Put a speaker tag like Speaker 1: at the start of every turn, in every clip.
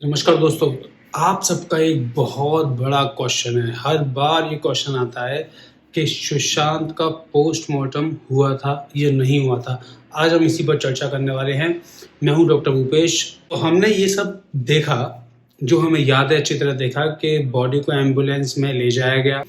Speaker 1: नमस्कार दोस्तों। आप सबका एक बहुत बड़ा क्वेश्चन है। हर बार ये क्वेश्चन आता है कि सुशांत का पोस्टमार्टम हुआ था या नहीं हुआ था। आज हम इसी पर चर्चा करने वाले हैं। मैं हूं डॉक्टर भूपेश। तो हमने ये सब देखा, जो हमें याद है अच्छी तरह देखा कि बॉडी को एम्बुलेंस में ले जाया गया।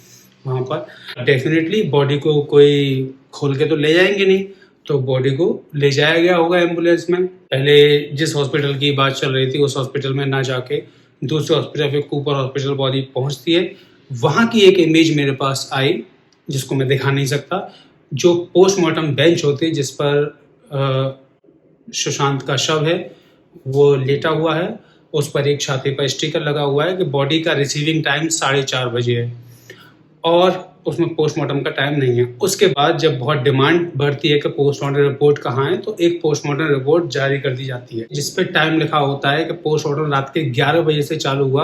Speaker 1: वहाँ पर डेफिनेटली बॉडी को कोई खोल के तो ले जाएंगे नहीं, तो बॉडी को ले जाया गया होगा एम्बुलेंस में। पहले जिस हॉस्पिटल की बात चल रही थी उस हॉस्पिटल में ना जाके दूसरे हॉस्पिटल पे कूपर हॉस्पिटल बॉडी पहुंचती है। वहां की एक इमेज मेरे पास आई जिसको मैं दिखा नहीं सकता। जो पोस्टमार्टम बेंच होती है जिस पर सुशांत का शव है वो लेटा हुआ है, उस पर एक छाती पर स्टिकर लगा हुआ है कि बॉडी का रिसीविंग टाइम 4:30 बजे है और उसमें पोस्टमार्टम का टाइम नहीं है। उसके बाद जब बहुत डिमांड बढ़ती है कि पोस्टमार्टम रिपोर्ट कहाँ है, तो एक पोस्टमार्टम रिपोर्ट जारी कर दी जाती है जिस पे टाइम लिखा होता है कि पोस्टमार्टम रात के 11 बजे से चालू हुआ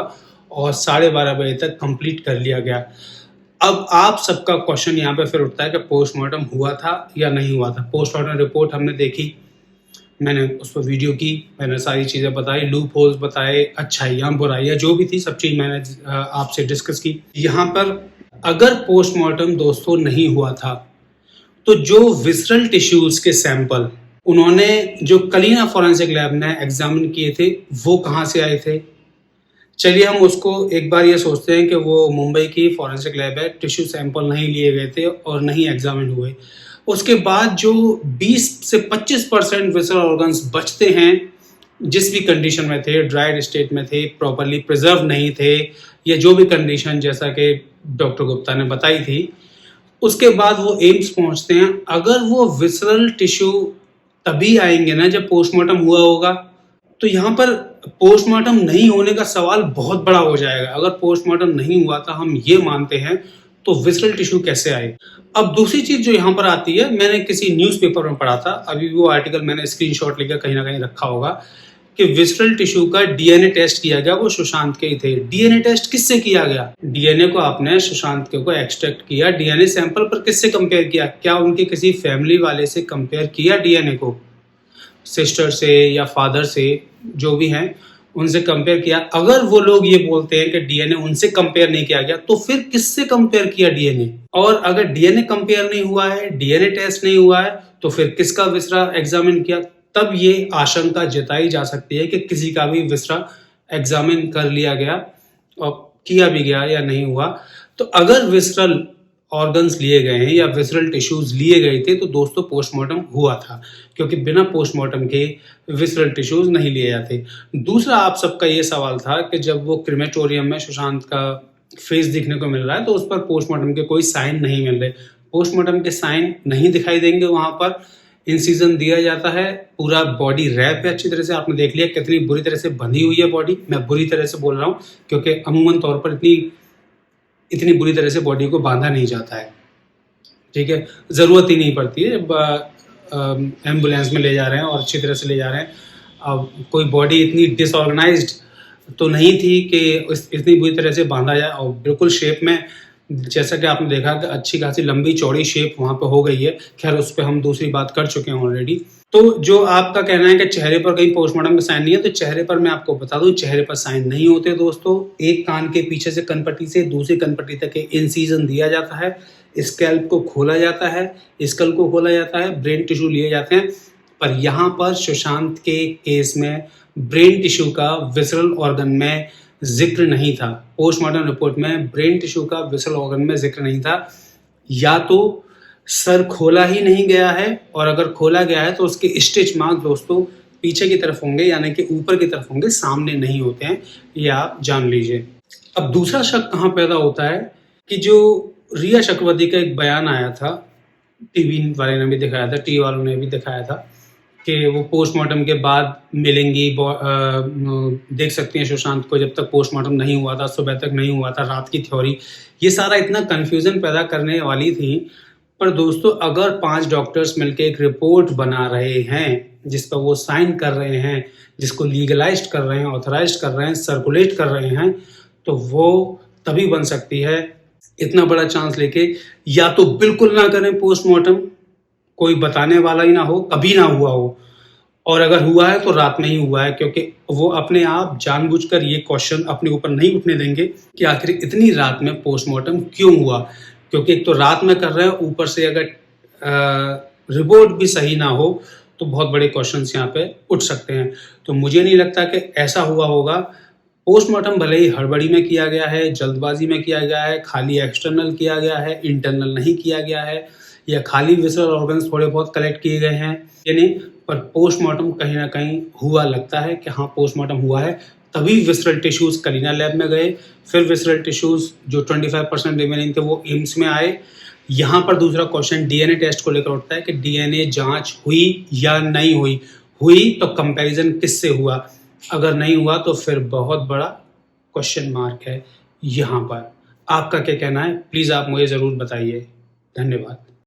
Speaker 1: और 12:30 बजे तक कंप्लीट कर लिया गया। अब आप सबका क्वेश्चन यहाँ पे फिर उठता है कि पोस्टमार्टम हुआ था या नहीं हुआ था। पोस्टमार्टम रिपोर्ट हमने देखी, मैंने उस पर वीडियो की, मैंने सारी चीज़ें बताई, लूप होल्स बताए, अच्छाइयाँ बुराइयाँ जो भी थी सब चीज़ मैंने आपसे डिस्कस की। यहाँ पर अगर पोस्टमार्टम दोस्तों नहीं हुआ था तो जो विसरल टिश्यूज के सैंपल उन्होंने जो कलीना फॉरेंसिक लैब ने एग्जामिन किए थे वो कहाँ से आए थे। चलिए हम उसको एक बार ये सोचते हैं कि वो मुंबई की फॉरेंसिक लैब है, टिश्यू सैंपल नहीं लिए गए थे और नहीं एग्जामिन हुए। उसके बाद जो 20 से 25% विसरल ऑर्गन्स बचते हैं जिस भी कंडीशन में थे, ड्राइड स्टेट में थे, प्रॉपरली प्रिजर्व नहीं थे, या जो भी कंडीशन जैसा कि डॉक्टर गुप्ता ने बताई थी, उसके बाद वो एम्स पहुंचते हैं। अगर वो विसरल टिश्यू तभी आएंगे ना जब पोस्टमार्टम हुआ होगा, तो यहाँ पर पोस्टमार्टम नहीं होने का सवाल बहुत बड़ा हो जाएगा। अगर पोस्टमार्टम नहीं हुआ था, हम ये मानते हैं, तो विसरल टिश्यू कैसे आए। अब दूसरी चीज जो यहाँ पर आती है, मैंने किसी न्यूज़पेपर में पढ़ा था, अभी वो आर्टिकल मैंने स्क्रीनशॉट लेकर कहीं ना कहीं रखा होगा, कि विसरल टिश्यू का डीएनए टेस्ट किया गया, वो सुशांत के ही थे। डीएनए टेस्ट किससे किया गया? डीएनए को आपने सुशांत के को एक्सट्रैक्ट किया, डीएनए सैंपल पर किससे कंपेयर किया? क्या उनके किसी फैमिली वाले से कंपेयर किया डीएनए को? सिस्टर से या फादर से, जो भी हैं उनसे कंपेयर किया। अगर वो लोग ये बोलते हैं कि डीएनए उनसे कंपेयर नहीं किया गया, तो फिर किससे कंपेयर किया डीएनए? और अगर डीएनए कंपेयर नहीं हुआ है, डीएनए टेस्ट नहीं हुआ है, तो फिर किसका विसरा एग्जामिन किया? तब ये आशंका जताई जा सकती है कि किसी का भी विसरा एग्जामिन कर लिया गया और किया भी गया या नहीं हुआ। तो अगर विसरल ऑर्गन्स लिए गए हैं या विसरल टिश्यूज लिए गए थे, तो दोस्तों पोस्टमार्टम हुआ था, क्योंकि बिना पोस्टमार्टम के विसरल टिश्यूज नहीं लिए जाते। दूसरा आप सबका ये सवाल था कि जब वो क्रिमेटोरियम में सुशांत का फेस दिखने को मिल रहा है तो उस पर पोस्टमार्टम के कोई साइन नहीं मिल रहे। पोस्टमार्टम के साइन नहीं दिखाई देंगे, वहां पर इंसिजन दिया जाता है, पूरा बॉडी रैप है अच्छी तरह से। आपने देख लिया कितनी बुरी तरह से बंधी हुई है बॉडी। मैं बुरी तरह से बोल रहा हूँ क्योंकि अमूमन तौर पर इतनी बुरी तरह से बॉडी को बांधा नहीं जाता है, ठीक है। ज़रूरत ही नहीं पड़ती है जब एम्बुलेंस में ले जा रहे हैं और अच्छी तरह से ले जा रहे हैं। अब कोई बॉडी इतनी डिसऑर्गेनाइज्ड तो नहीं थी कि इतनी बुरी तरह से बांधा जाए, और बिल्कुल शेप में, जैसा कि आपने देखा कि अच्छी खासी लंबी चौड़ी शेप वहाँ पे हो गई है। खैर उस पर हम दूसरी बात कर चुके हैं ऑलरेडी। तो जो आपका कहना है कि चेहरे पर कहीं पोस्टमार्टम का साइन नहीं है, तो चेहरे पर मैं आपको बता दूं, चेहरे पर साइन नहीं होते दोस्तों। एक कान के पीछे से कनपट्टी से दूसरी कनपट्टी तक इंसिजन दिया जाता है, स्कैल्प को खोला जाता है, स्कल को खोला जाता है, ब्रेन टिश्यू लिए जाते हैं। पर यहाँ पर सुशांत के केस में ब्रेन टिश्यू का विसरल ऑर्गन में जिक्र नहीं था। पोस्टमार्टम रिपोर्ट में ब्रेन टिश्यू का विसरल ऑर्गन में जिक्र नहीं था। या तो सर खोला ही नहीं गया है, और अगर खोला गया है तो उसके स्टिच मार्क दोस्तों पीछे की तरफ होंगे, यानी कि ऊपर की तरफ होंगे, सामने नहीं होते हैं, ये आप जान लीजिए। अब दूसरा शक कहाँ पैदा होता है कि जो रिया चक्रवर्ती का एक बयान आया था, टीवी वाले ने भी दिखाया था, टीवी वालों ने भी दिखाया था कि वो पोस्टमार्टम के बाद मिलेंगी, देख सकती हैं सुशांत को, जब तक पोस्टमार्टम नहीं हुआ था, सुबह तक नहीं हुआ था, रात की थ्योरी, ये सारा इतना कन्फ्यूजन पैदा करने वाली थी। पर दोस्तों अगर 5 डॉक्टर्स मिलकर एक रिपोर्ट बना रहे हैं जिस पर वो साइन कर रहे हैं, जिसको लीगलाइज्ड कर रहे हैं, ऑथराइज्ड कर रहे हैं, सर्कुलेट कर रहे हैं, तो वो तभी बन सकती है। इतना बड़ा चांस लेके या तो बिल्कुल ना करें पोस्टमार्टम, कोई बताने वाला ही ना हो, कभी ना हुआ हो, और अगर हुआ है तो रात में ही हुआ है, क्योंकि वो अपने आप जानबूझकर ये क्वेश्चन अपने ऊपर नहीं उठने देंगे कि आखिर इतनी रात में पोस्टमार्टम क्यों हुआ। क्योंकि एक तो रात में कर रहे हैं, ऊपर से अगर रिपोर्ट भी सही ना हो तो बहुत बड़े क्वेश्चंस यहाँ पे उठ सकते हैं। तो मुझे नहीं लगता कि ऐसा हुआ होगा। पोस्टमार्टम भले ही हड़बड़ी में किया गया है, जल्दबाजी में किया गया है, खाली एक्सटर्नल किया गया है, इंटरनल नहीं किया गया है, या खाली विसरल ऑर्गन्स थोड़े बहुत कलेक्ट किए गए हैं, ये नहीं, पर पोस्टमार्टम कहीं ना कहीं हुआ लगता है कि हाँ पोस्टमार्टम हुआ है। तभी विसरल टिश्यूज कलीना लैब में गए, फिर विसरल टिश्यूज जो 25% रिमेनिंग थे वो एम्स में आए। यहाँ पर दूसरा क्वेश्चन डीएनए टेस्ट को लेकर उठता है कि डीएनए जांच हुई या नहीं हुई। हुई तो कंपैरिजन किससे हुआ, अगर नहीं हुआ तो फिर बहुत बड़ा क्वेश्चन मार्क है यहाँ पर। आपका क्या कहना है, प्लीज़ आप मुझे ज़रूर बताइए। धन्यवाद।